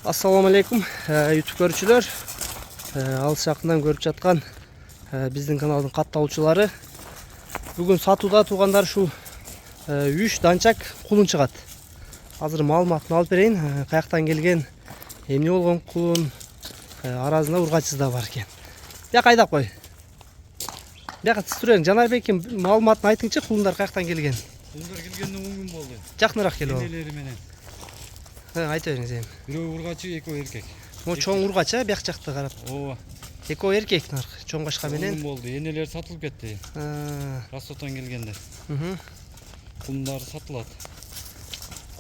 Assalamu alaikum YouTube görүүчүлөр. Алыс жакындан көрүп жаткан биздин каналдын катталуучулары. Бүгүн сатууда туугандар ушул 3 данчак кулун чыгат. Азыр маалыматын алып берейин. Каяктан келген, эмне болгон кулун, арасында ургачысы да бар экен. Бияка айдап кой. Бияка түстүрөң. Жанарбеким маалыматын айтыңчы, кулундар каяктан келген? Кулундар келгенден 10 күн болду. Жакыныраак келип ал. Энелери менен. Айта бериңиз эми. Бирөө ургачы, экөө эркек. Mo чоң ургач, бияк жакты карап. Ооба. Экөө эркек нар, чоң кашка менен. 10 күн болду. Энелер сатылып кетти. Ростовтон келгенде. Кулундар сатылат.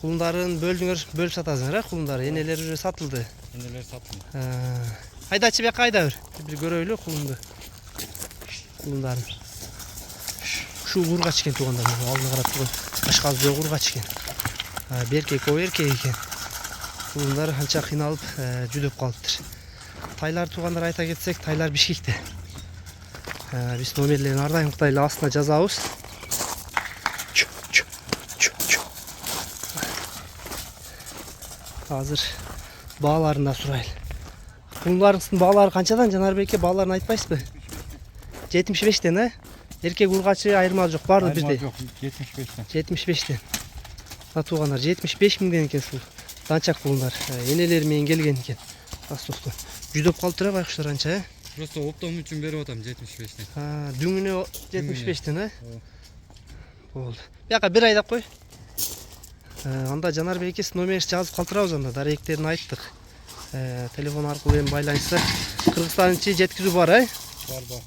Кулундарын бөлүп сатасыңар, кулундар. Энелер уже сатылды. Энелер сатылды. Айдачы бияка айда бир көрөйлү кулунду. Кулундарын. Ушул ургач экен туугандар. Алдына карап турган кашкал жок ургач экен. Берке экөө эркек экен. Кулундар анча кыйналып жүдөп калыптыр. Тайлар туугандар айта кетсек, тайлар Бишкекте. Биз номерлерин ардайымыктай эле астына жазабыз. Азыр бааларын да сурайлы. Кулундарыңыздын баалары канчадан, Жанарбекке бааларын айтпайсызбы? 75тен, Эркек ургачы айырма жок, баары бирдей. Жок, 75тен. 75тен. Туугандар 75 миңден экен ушул данчак кулундар. Энелери менен келген экен. Ростовтон. Жүдөп калыптыр байкуштар анча, Просто оптом үчүн берип атам 75тен. Дүңүнө 75тен, Болду. Бияка бир айдап кой. Анда Жанарбекке номерин жазып калтырабыз, анда даректерин айттык. Телефон аркылуу эми байланышса Кыргызстан ичи жеткизүү бар, Бар.